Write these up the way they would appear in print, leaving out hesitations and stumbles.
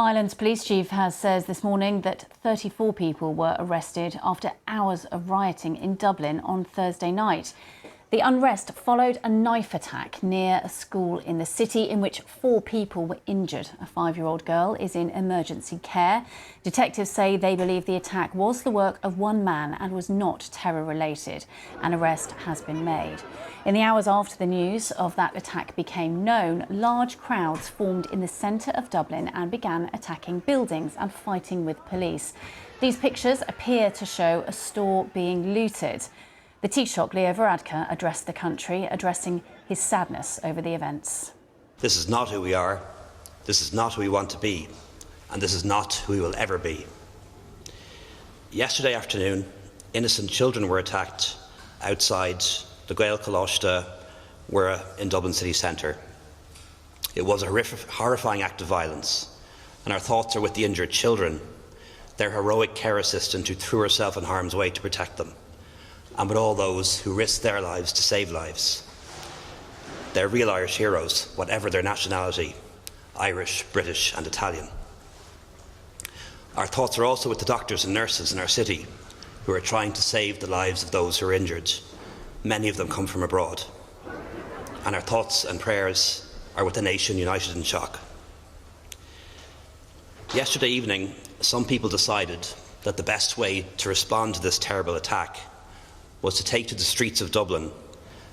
Ireland's police chief says this morning that 34 people were arrested after hours of rioting in Dublin on Thursday night. The unrest followed a knife attack near a school in the city in which 4 people were injured. A 5-year-old girl is in emergency care. Detectives say they believe the attack was the work of one man and was not terror-related. An arrest has been made. In the hours after the news of that attack became known, large crowds formed in the centre of Dublin and began attacking buildings and fighting with police. These pictures appear to show a store being looted. The Taoiseach Leo Varadkar addressed the country, addressing his sadness over the events. This is not who we are, this is not who we want to be, and this is not who we will ever be. Yesterday afternoon, innocent children were attacked outside the Gael Colossta in Dublin city centre. It was a horrifying act of violence, and our thoughts are with the injured children, their heroic care assistant who threw herself in harm's way to protect them, and with all those who risked their lives to save lives. They're real Irish heroes, whatever their nationality, Irish, British and Italian. Our thoughts are also with the doctors and nurses in our city who are trying to save the lives of those who are injured. Many of them come from abroad. And our thoughts and prayers are with a nation united in shock. Yesterday evening, some people decided that the best way to respond to this terrible attack was to take to the streets of Dublin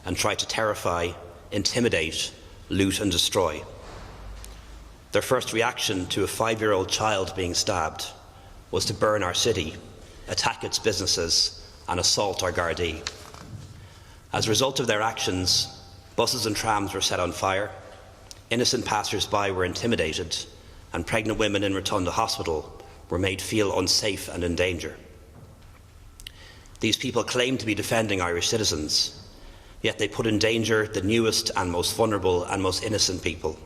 and try to terrify, intimidate, loot and destroy. Their first reaction to a 5-year-old child being stabbed was to burn our city, attack its businesses and assault our Gardaí. As a result of their actions, buses and trams were set on fire, innocent passers-by were intimidated and pregnant women in Rotunda Hospital were made feel unsafe and in danger. These people claim to be defending Irish citizens, yet they put in danger the newest and most vulnerable and most innocent people.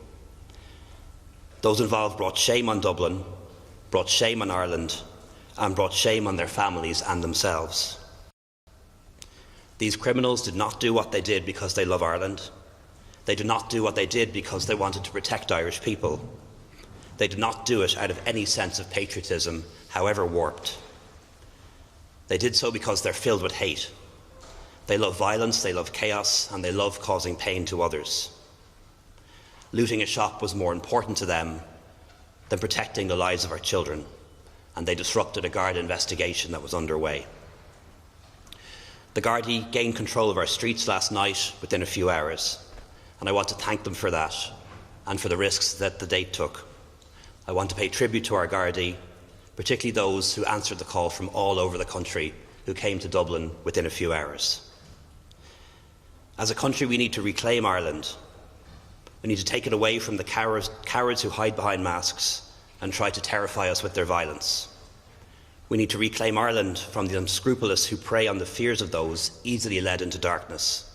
Those involved brought shame on Dublin, brought shame on Ireland, and brought shame on their families and themselves. These criminals did not do what they did because they love Ireland. They did not do what they did because they wanted to protect Irish people. They did not do it out of any sense of patriotism, however warped. They did so because they're filled with hate. They love violence, they love chaos, and they love causing pain to others. Looting a shop was more important to them than protecting the lives of our children, and they disrupted a Garda investigation that was underway. The Gardaí gained control of our streets last night within a few hours, and I want to thank them for that and for the risks that they took. I want to pay tribute to our Gardaí, particularly those who answered the call from all over the country who came to Dublin within a few hours. As a country, we need to reclaim Ireland. We need to take it away from the cowards who hide behind masks and try to terrify us with their violence. We need to reclaim Ireland from the unscrupulous who prey on the fears of those easily led into darkness.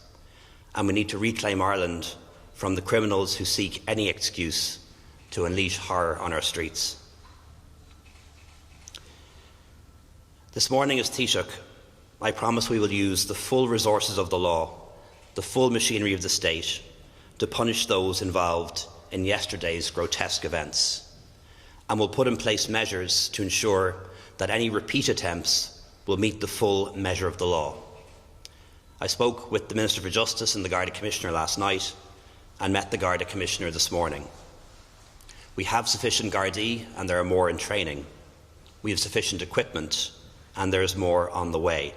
And we need to reclaim Ireland from the criminals who seek any excuse to unleash horror on our streets. This morning as Taoiseach, I promise we will use the full resources of the law, the full machinery of the state, to punish those involved in yesterday's grotesque events, and will put in place measures to ensure that any repeat attempts will meet the full measure of the law. I spoke with the Minister for Justice and the Garda Commissioner last night and met the Garda Commissioner this morning. We have sufficient Gardaí and there are more in training. We have sufficient equipment and there is more on the way.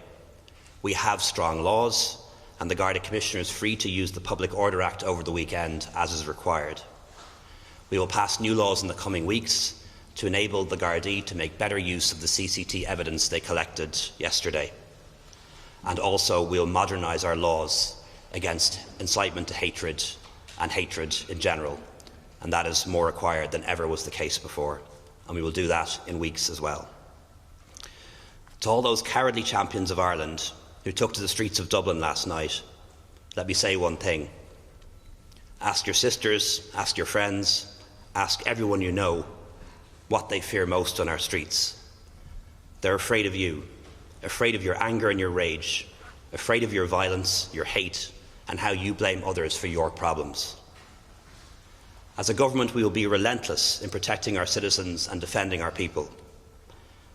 We have strong laws and the Garda Commissioner is free to use the Public Order Act over the weekend as is required. We will pass new laws in the coming weeks to enable the Gardaí to make better use of the CCT evidence they collected yesterday. And also we will modernise our laws against incitement to hatred and hatred in general, and that is more required than ever was the case before, and we will do that in weeks as well. To all those cowardly champions of Ireland who took to the streets of Dublin last night, let me say one thing. Ask your sisters, ask your friends, ask everyone you know what they fear most on our streets. They're afraid of you, afraid of your anger and your rage, afraid of your violence, your hate, and how you blame others for your problems. As a government, we will be relentless in protecting our citizens and defending our people.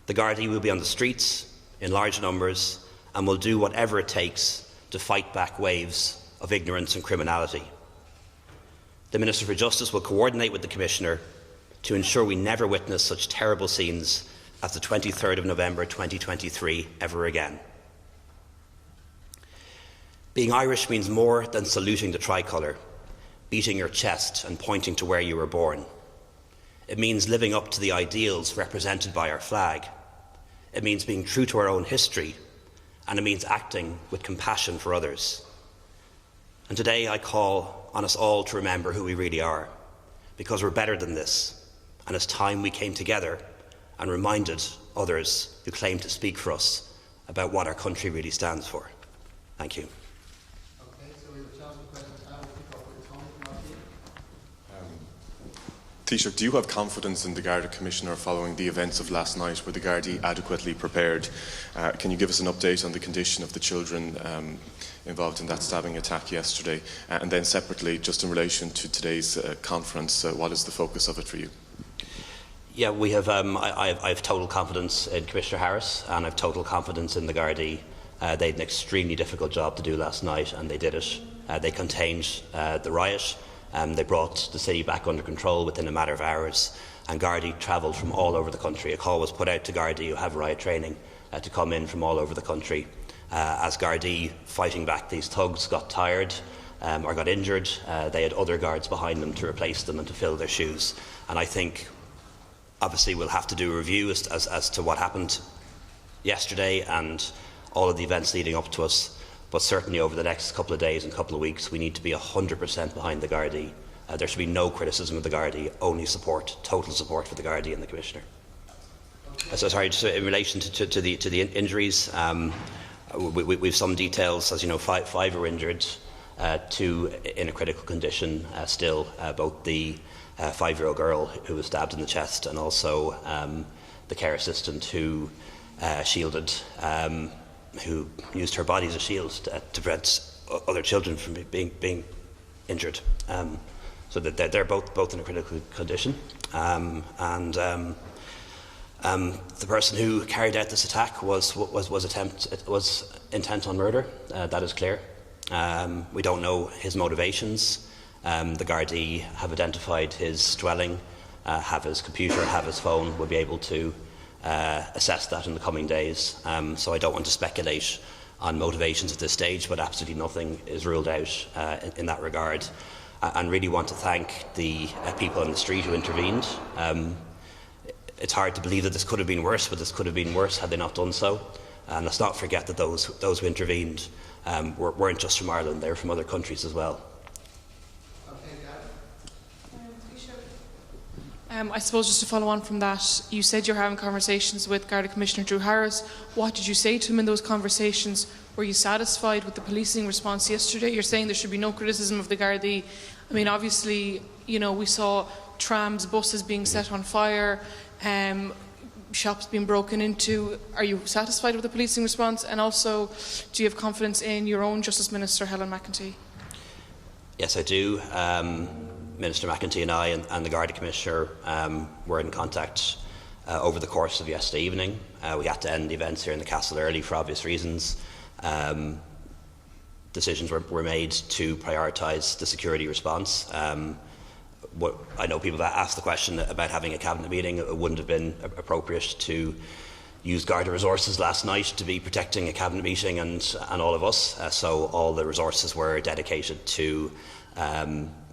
The Gardaí will be on the streets in large numbers and will do whatever it takes to fight back waves of ignorance and criminality. The Minister for Justice will coordinate with the Commissioner to ensure we never witness such terrible scenes as the 23rd of November 2023 ever again. Being Irish means more than saluting the tricolour, beating your chest and pointing to where you were born. It means living up to the ideals represented by our flag. It means being true to our own history, and it means acting with compassion for others. And today I call on us all to remember who we really are, because we're better than this, and it's time we came together and reminded others who claim to speak for us about what our country really stands for. Thank you. Taoiseach, do you have confidence in the Garda Commissioner following the events of last night? Were the Gardaí adequately prepared? Can you give us an update on the condition of the children involved in that stabbing attack yesterday? And then separately, just in relation to today's conference, what is the focus of it for you? Yeah, we have. I have total confidence in Commissioner Harris, and I have total confidence in the Gardaí. They had an extremely difficult job to do last night, and they did it. They contained the riot. They brought the city back under control within a matter of hours, and Gardaí travelled from all over the country. A call was put out to Gardaí who have riot training to come in from all over the country. As Gardaí fighting back these thugs got tired or got injured, they had other guards behind them to replace them and to fill their shoes. And I think, obviously, we'll have to do a review as to what happened yesterday and all of the events leading up to us. But certainly over the next couple of days and couple of weeks, we need to be 100% behind the Gardaí. There should be no criticism of the Gardaí, only support, total support for the Gardaí and the Commissioner. So sorry, just in relation to the injuries, we've some details. As you know, five were injured, 2 in a critical condition still, both the 5-year-old girl who was stabbed in the chest and also the care assistant who shielded who used her body as a shield to prevent other children from being injured. So that they're both in a critical condition. The person who carried out this attack was intent on murder. That is clear. We don't know his motivations. The Gardaí have identified his dwelling, have his computer, have his phone. We'll be able to assess that in the coming days. So I don't want to speculate on motivations at this stage, but absolutely nothing is ruled out in that regard. And really want to thank the people on the street who intervened. It's hard to believe that this could have been worse, but this could have been worse had they not done so. And let's not forget that those who intervened weren't just from Ireland, they were from other countries as well. I suppose just to follow on from that, you said you're having conversations with Garda Commissioner Drew Harris. What did you say to him in those conversations? Were you satisfied with the policing response yesterday? You're saying there should be no criticism of the Gardaí. I mean, obviously, you know, we saw trams, buses being set on fire, shops being broken into. Are you satisfied with the policing response? And also, do you have confidence in your own Justice Minister, Helen McEntee? Yes, I do. Minister McEntee and I and the Garda Commissioner were in contact over the course of yesterday evening. We had to end the events here in the castle early for obvious reasons. Decisions were made to prioritise the security response. I know people that asked the question about having a cabinet meeting. It wouldn't have been appropriate to use Garda resources last night to be protecting a cabinet meeting and all of us. So all the resources were dedicated to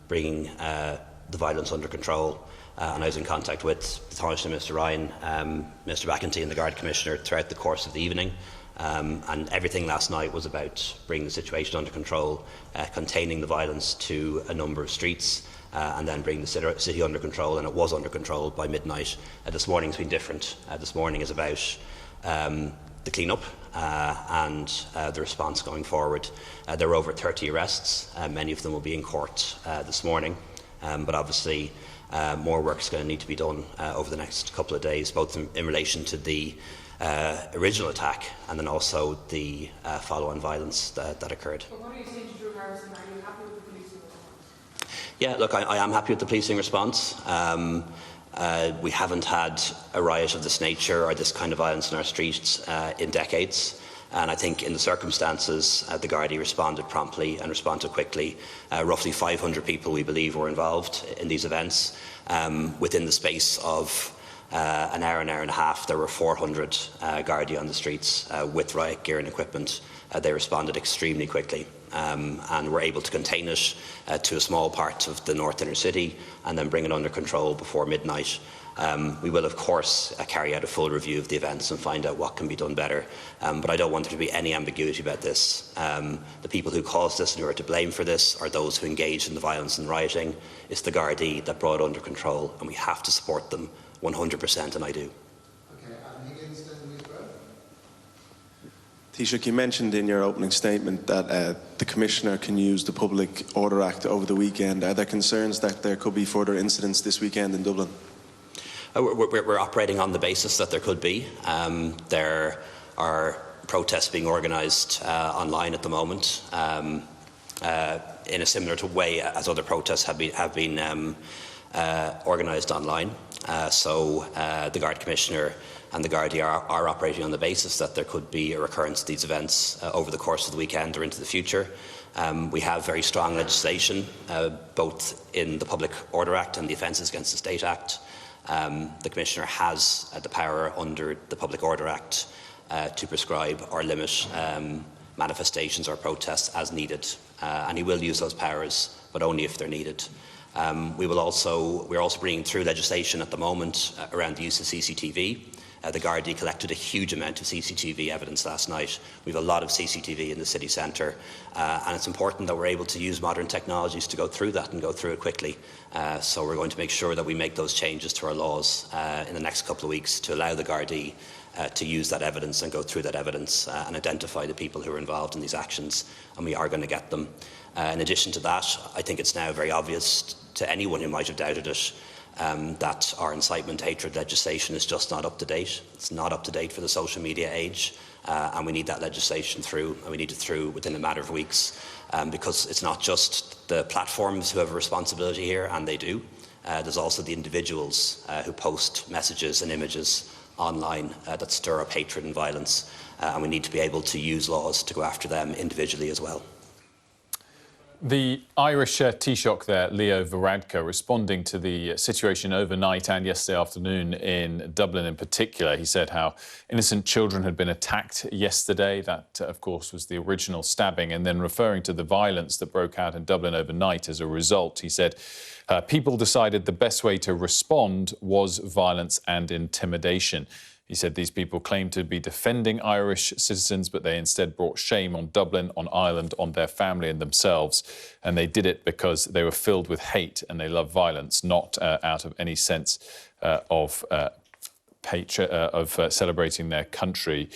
bringing the violence under control. And I was in contact with the Taoiseach Minister Ryan, Minister McEntee and the Garda Commissioner throughout the course of the evening. And everything last night was about bringing the situation under control, containing the violence to a number of streets, and then bringing the city under control, and it was under control by midnight. This morning's been different. This morning is about the clean-up and the response going forward. There were over 30 arrests. Many of them will be in court this morning, but obviously more work is going to need to be done over the next couple of days, both in relation to the original attack and then also the follow-on violence that occurred. But what are you saying to Drew Harrison? Are you happy with the policing response? Yeah, look, I am happy with the policing response. We haven't had a riot of this nature or this kind of violence in our streets in decades. And I think in the circumstances, the Gardaí responded promptly and responded quickly. Roughly 500 people, we believe, were involved in these events. Within the space of an hour and a half, there were 400 Gardaí on the streets with riot gear and equipment. They responded extremely quickly and were able to contain it to a small part of the north inner city and then bring it under control before midnight. We will, of course, carry out a full review of the events and find out what can be done better. But I don't want there to be any ambiguity about this. The people who caused this and who are to blame for this are those who engaged in the violence and rioting. It's the Gardaí that brought it under control, and we have to support them 100%, and I do. Taoiseach, you mentioned in your opening statement that the Commissioner can use the Public Order Act over the weekend. Are there concerns that there could be further incidents this weekend in Dublin? We're operating on the basis that there could be. There are protests being organised online at the moment in a similar way as other protests have been organised online. So the Guard Commissioner and the Gardaí are operating on the basis that there could be a recurrence of these events over the course of the weekend or into the future. We have very strong legislation, both in the Public Order Act and the Offences Against the State Act. The Commissioner has the power under the Public Order Act to prescribe or limit manifestations or protests as needed, and he will use those powers, but only if they're needed. We're also bringing through legislation at the moment around the use of CCTV. The Gardaí collected a huge amount of CCTV evidence last night. We have a lot of CCTV in the city centre, and it's important that we're able to use modern technologies to go through that and go through it quickly. So we're going to make sure that we make those changes to our laws in the next couple of weeks to allow the Gardaí to use that evidence and go through that evidence and identify the people who are involved in these actions, and we are going to get them. In addition to that, I think it's now very obvious to anyone who might have doubted it that our incitement hatred legislation is just not up to date. It's not up to date for the social media age, and we need that legislation through, and we need it through within a matter of weeks, because it's not just the platforms who have a responsibility here, and they do. There's also the individuals who post messages and images online that stir up hatred and violence, and we need to be able to use laws to go after them individually as well. The Irish Taoiseach there, Leo Varadkar, responding to the situation overnight and yesterday afternoon in Dublin in particular. He said how innocent children had been attacked yesterday. That, of course, was the original stabbing. And then referring to the violence that broke out in Dublin overnight as a result, he said, people decided the best way to respond was violence and intimidation. He said these people claimed to be defending Irish citizens, but they instead brought shame on Dublin, on Ireland, on their family and themselves. And they did it because they were filled with hate and they love violence, not out of any sense of celebrating their country.